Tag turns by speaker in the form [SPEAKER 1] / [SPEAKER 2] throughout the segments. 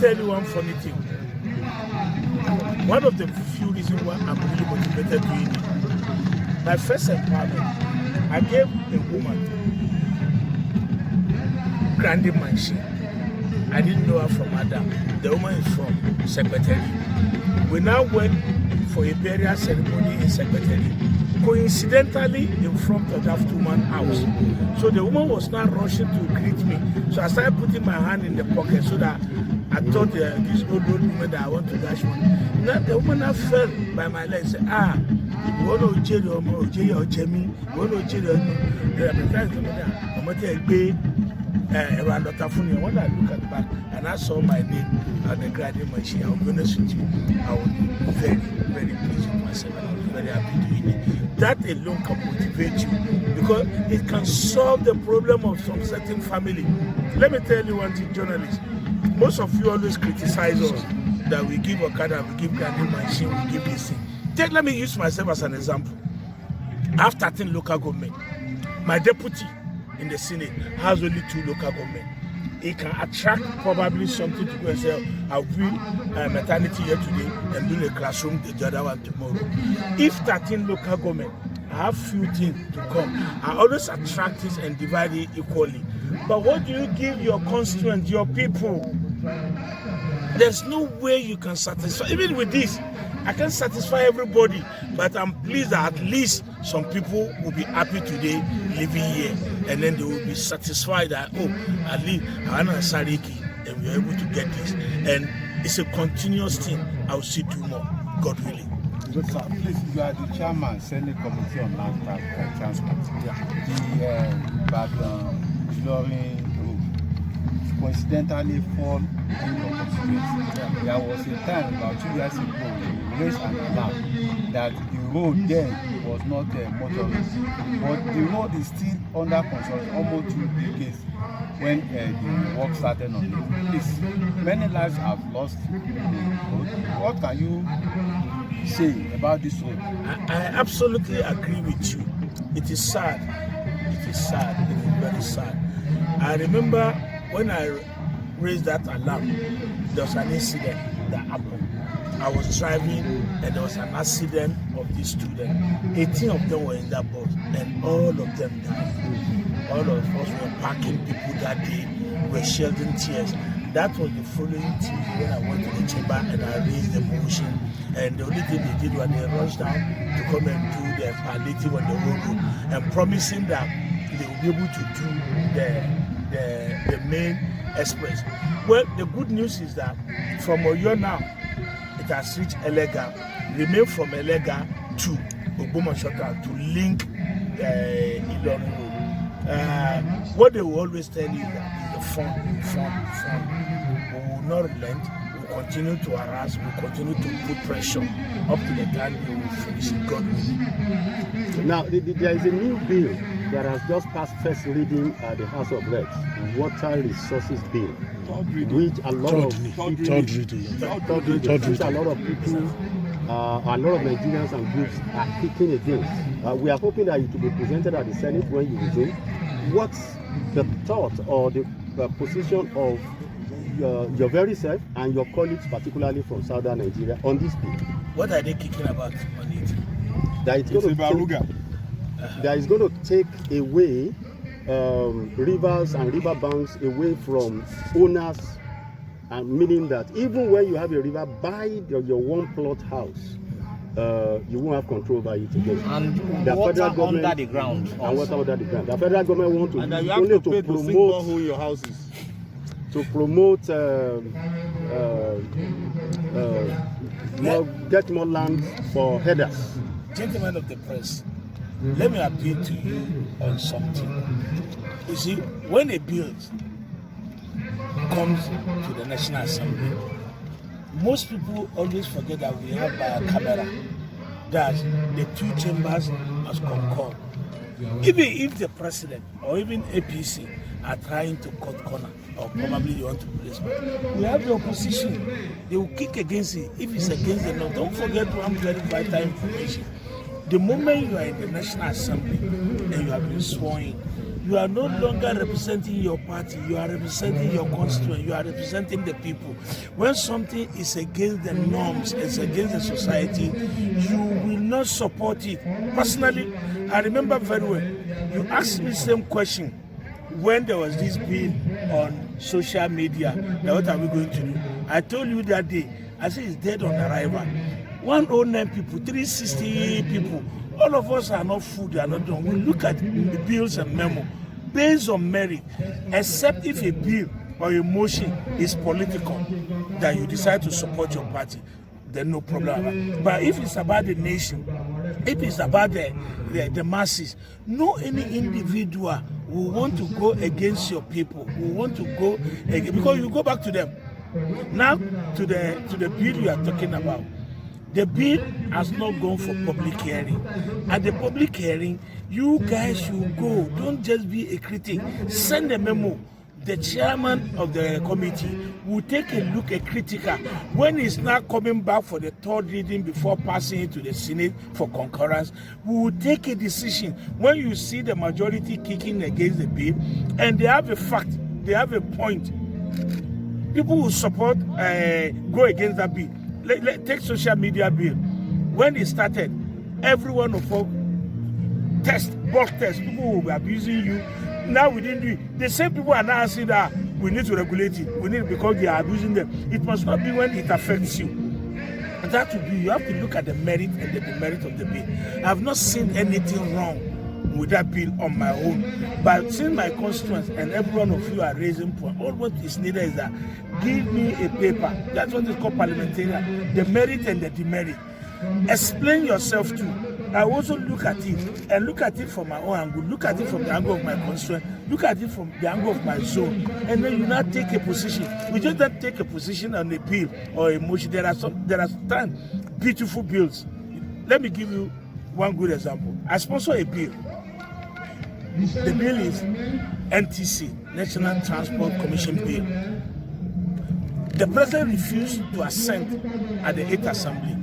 [SPEAKER 1] tell you one funny thing. One of the few reasons why I'm really motivated doing it. My first empowerment, I gave a woman grinding machine. I didn't know her from Adam. The woman is from Secretary. We now went for a burial ceremony in Secretary, coincidentally in front of that woman's house. So the woman was now rushing to greet me. So I started putting my hand in the pocket so that I thought this old woman that I want to dash one. Now the woman now fell by my leg and said, you want to jail your mom, jail your Jemmy, you want to jail your around the phone. When I look at the back and I saw my name on the grading machine, I was going to shoot you. I was very, very pleased with myself and I was very happy doing it. That alone can motivate you because it can solve the problem of some certain family. Let me tell you one thing, journalists. Most of you always criticize us that we give Okada, we give grading machine, we give this thing. Let me use myself as an example. I have 13 local government. My deputy in the Senate has only 2 local government. It can attract probably something to go and say, I'll build a maternity here today and build a classroom the other one tomorrow. If 13 local government, I have few things to come. I always attract it and divide it equally. But what do you give your constituents, your people? There's no way you can satisfy. Even with this, I can't satisfy everybody, but I'm pleased that at least some people will be happy today living here, and then they will be satisfied that, at least I am Sariki, and we're able to get this. And it's a continuous thing. I'll see 2 more, God willing.
[SPEAKER 2] Good, sir. Please, you are the chairman, Senate Committee on Land Transport. The Ilorin Road coincidentally fall in your constituency. There was a time about 2 years ago, we raised an alarm that the road then was not motorized, but the road is still under construction, almost 2 decades when the work started on it. Please, many lives have lost the road. What can you say about this road?
[SPEAKER 1] I absolutely agree with you. It is sad. It is sad. It is very sad. I remember when I raised that alarm, there was an incident that happened. I was driving and there was an accident of these students. 18 of them were in that bus and all of them died. All of us were packing people that day, were shedding tears. That was the following Tuesday when I went to the chamber and I raised the motion. And the only thing they did was they rushed down to come and do the palliative on the road and promising that they will be able to do the main express. Well, the good news is that from Oyo now, it has reached Elega, remain from Elega to Ogbomoso to link Ilorin Road. What they will always tell you is that the fund. We will not relent. We will continue to harass. We will continue to put pressure up to the time we will finish it. God willing.
[SPEAKER 3] Now, there is a new bill that has just passed first reading at the House of Reps, Water Resources Bill, which a lot of people, a lot of Nigerians and groups are kicking against. We are hoping that it will be presented at the Senate when you resume. What's the thought or the position of your very self and your colleagues, particularly from southern Nigeria, on this bill?
[SPEAKER 1] What are they kicking about on it?
[SPEAKER 3] That is going to take away rivers and river banks away from owners, and meaning that even when you have a river by your one plot house, you won't have control over it again.
[SPEAKER 4] And
[SPEAKER 3] the
[SPEAKER 4] water
[SPEAKER 3] federal government
[SPEAKER 4] under the ground.
[SPEAKER 3] And water under the ground. The federal government want to
[SPEAKER 2] and you have
[SPEAKER 3] only
[SPEAKER 2] to pay to promote who your house is.
[SPEAKER 3] To promote get more land for headers.
[SPEAKER 1] Gentlemen of the press, let me appeal to you on something. You see, when a bill comes to the National Assembly, most people always forget that we have a camera, that the 2 chambers must concord. Even if the president or even APC are trying to cut corner, or probably you want to place it, we have the opposition. They will kick against it. If it's against the law, don't forget one very vital information. The moment you are in the National Assembly and you have been sworn in, you are no longer representing your party, you are representing your constituent, you are representing the people. When something is against the norms, it's against the society, you will not support it. Personally, I remember very well, you asked me the same question when there was this bill on social media, now what are we going to do? I told you that day, I said it's dead on arrival. 109 people, 360 people, all of us are not food, are not done. We look at the bills and memo based on merit, except if a bill or a motion is political, that you decide to support your party, then no problem. But if it's about the nation, if it's about the masses, no any individual will want to go against your people, will want to go against, because you go back to them. Now to the bill you are talking about. The bill has not gone for public hearing. At the public hearing, you guys should go. Don't just be a critic. Send a memo. The chairman of the committee will take a look at critical. When it's now coming back for the third reading before passing it to the Senate for concurrence, we will take a decision. When you see the majority kicking against the bill, and they have a fact, they have a point, people will support, go against that bill. Take social media bill. When it started, every one of us bulk test, people will be abusing you. Now we didn't do it. The same people are now saying that we need to regulate it. We need it because they are abusing them. It must not be when it affects you. That will be, you have to look at the merit and the demerit of the bill. I have not seen anything wrong with that bill on my own. But since my constituents and every one of you are raising point, all what is needed is that give me a paper. That's what is called parliamentarian. The merit and the demerit. Explain yourself too. I also look at it and look at it from my own angle, look at it from the angle of my constituent, look at it from the angle of my zone, and then you now take a position. We just don't take a position on a bill or a motion. There are 10 beautiful bills. Let me give you one good example. I sponsor a bill. The bill is NTC, National Transport Commission Bill. The president refused to assent at the 8th Assembly.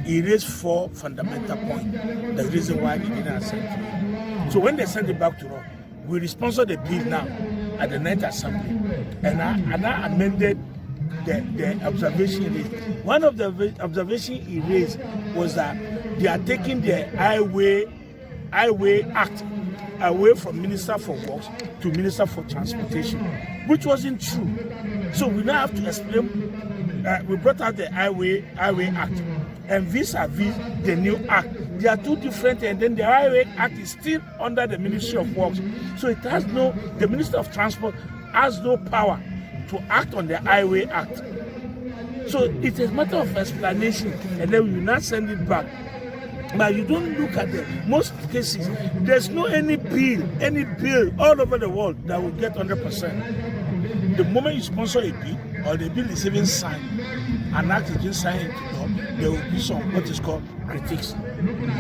[SPEAKER 1] He raised 4 fundamental points. The reason why he didn't assent to it. So when they sent it back to us, we sponsored the bill now at the 9th Assembly. And I amended the observation he raised. One of the observations he raised was that they are taking the Highway Act away from Minister for Works to Minister for Transportation, which wasn't true. So we now have to explain. We brought out the Highway Act, and vis-a-vis the new act, they are two different. And then the Highway Act is still under the Ministry of Works, so it has the Minister of Transport has no power to act on the Highway Act. So it's a matter of explanation, and then we will not send it back. But you don't look at most cases. There's no any bill all over the world that will get 100%. The moment you sponsor a bill or the bill is even signed, an act is just signed into law, there will be some what is called critics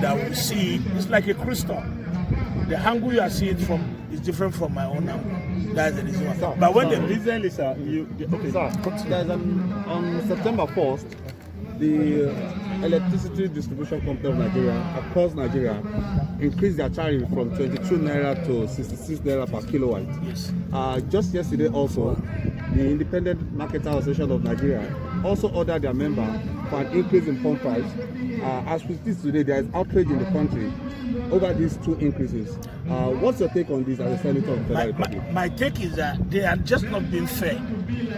[SPEAKER 1] that will see it. It's like a crystal. The angle you are seeing it from is different from my own angle. That's the reason why.
[SPEAKER 3] Sir,
[SPEAKER 1] but when
[SPEAKER 3] sir,
[SPEAKER 1] the
[SPEAKER 3] recently, sir, there's on September 1st, the Electricity Distribution Company of Nigeria across Nigeria increased their tariff from 22 naira to 66 naira per kilowatt.
[SPEAKER 1] Yes.
[SPEAKER 3] Just yesterday also, the Independent Marketer Association of Nigeria also ordered their member for an increase in pump price. As we speak today, there is outrage in the country over these two increases. What's your take on this as a senator of the Federal Republic?
[SPEAKER 1] My take is that they are just not being fair.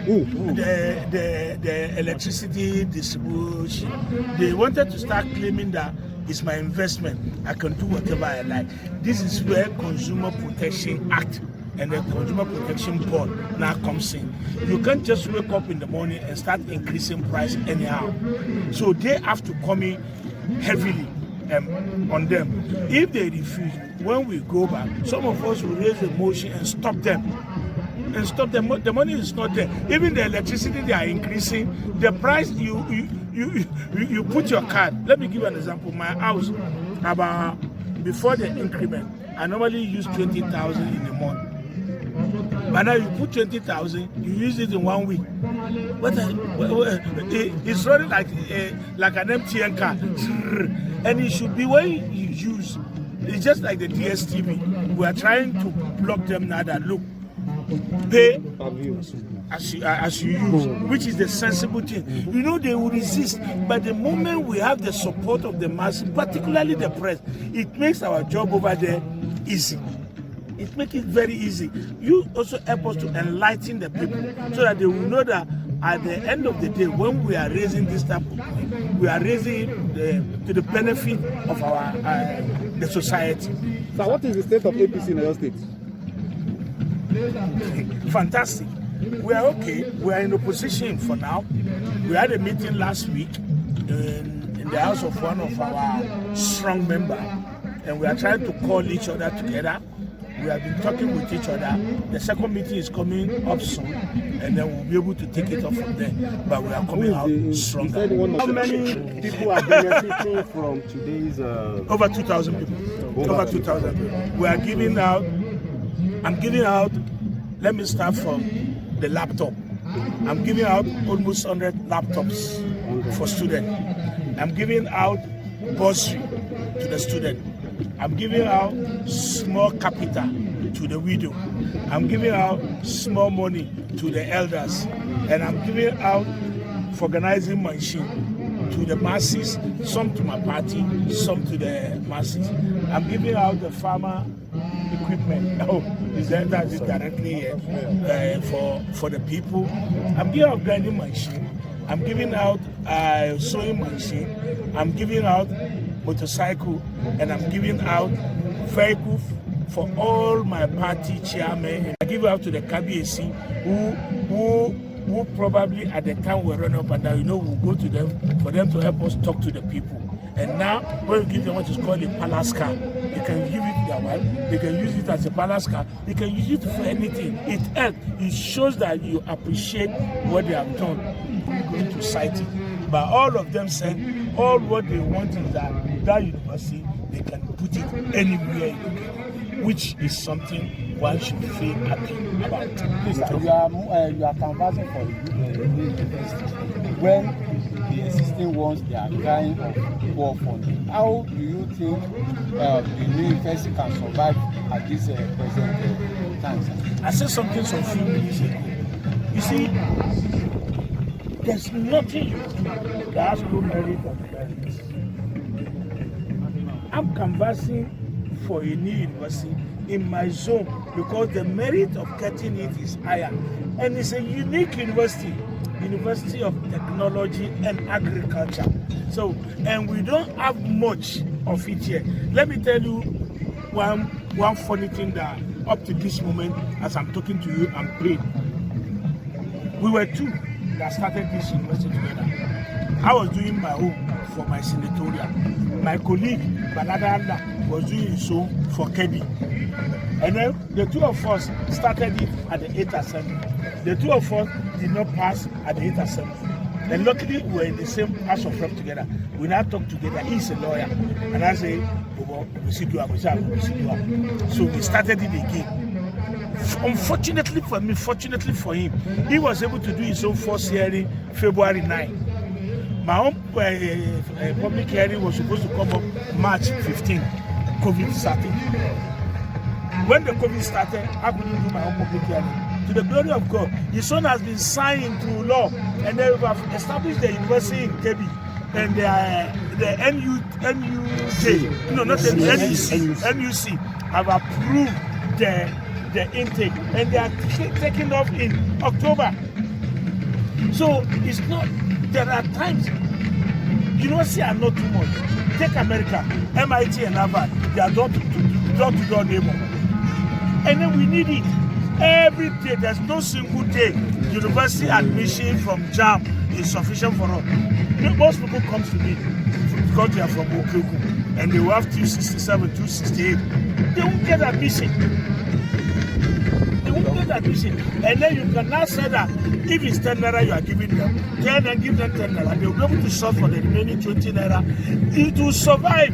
[SPEAKER 1] The electricity distribution, they wanted to start claiming that it's my investment, I can do whatever I like. This is where Consumer Protection Act and the Consumer Protection Board now comes in. You can't just wake up in the morning and start increasing price anyhow. So they have to come in heavily on them. If they refuse, when we go back, some of us will raise a motion and stop them. The money is not there. Even the electricity they are increasing, the price you put your card. Let me give you an example. My house, about before the increment, I normally use 20,000 in a month. But now you put 20,000, you use it in 1 week. But it's running like an MTN card, and it should be when you use It's just like the DSTV. We are trying to block them now that, look, pay as you use, which is the sensible thing. You know, they will resist, but the moment we have the support of the mass, particularly the press, it makes our job over there easy. It makes it very easy. You also help us to enlighten the people so that they will know that at the end of the day, when we are raising this type of money, we are raising to the benefit of our the society.
[SPEAKER 3] So what is the state of APC in your state?
[SPEAKER 1] Fantastic. We are okay. We are in opposition for now. We had a meeting last week in the house of one of our strong members, and we are trying to call each other together. We have been talking with each other. The second meeting is coming up soon, and then we'll be able to take it up from there. But we are coming out stronger.
[SPEAKER 3] How many people are benefiting from today's?
[SPEAKER 1] Over 2,000 people. Over 2,000 people. We are giving out. I'm giving out. Let me start from the laptop. I'm giving out almost 100 laptops for students. I'm giving out bursary to the student. I'm giving out small capital to the widow. I'm giving out small money to the elders. And I'm giving out for organizing machine to the masses, some to my party, some to the masses. I'm giving out the farmer equipment. Oh, that is directly here for the people. I'm giving out grinding machine. I'm giving out sewing machine. I'm giving out motorcycle, and I'm giving out vehicles for all my party chairmen. I give out to the KBAC who probably at the time will run up and down, we'll go to them for them to help us talk to the people. And now, when we give them what is called a palace car, they can give it to their wife, they can use it as a palace car, they can use it for anything. It helps. It shows that you appreciate what they have done in society. But all of them said, all what they want is that university, they can put it anywhere in the country, which is something one should feel happy about.
[SPEAKER 2] Please, you are canvassing for the new university. When the existing ones, they are crying of poor funding. How do you think the new university can survive at this present time?
[SPEAKER 1] I said something some few minutes ago. You see, there's nothing you do that has no merit of merit. I'm canvassing for a new university in my zone because the merit of getting it is higher. And it's a unique university, University of Technology and Agriculture. So, and we don't have much of it here. Let me tell you one funny thing that up to this moment, as I'm talking to you, I'm paid. We were two that started this university together. I was doing my own for my senatorial. My colleague, Balada, was doing his own for Kebbi. And then the two of us started it at the 8th Assembly. The two of us did not pass at the 8th Assembly. And luckily, we were in the same House of Rep together. We now talk together. He's a lawyer. And I say, we see do it. So we started it again. Unfortunately for me, fortunately for him, he was able to do his own first hearing February 9. My own public hearing was supposed to come up March 15. COVID started. When the COVID started, I couldn't do my own public hearing. To the glory of God, his son has been signed into law, and they have established the university in Kebbi, and the NUC, no, not the NUC, have approved the intake, and they are taking off in October. So it's not. There are times university are not too much. Take America, MIT and Harvard, they are door-to-door neighbor, and then we need it. Every day, there's no single day university admission from JAM is sufficient for us. Most people come to me because they are from Okeoku and they will have 267, 268. They won't get admission. They won't get admission. And then you can now say that if it's 10 naira you are giving them, then give them 10 naira. They will be able to solve for the remaining 20 naira. It will survive.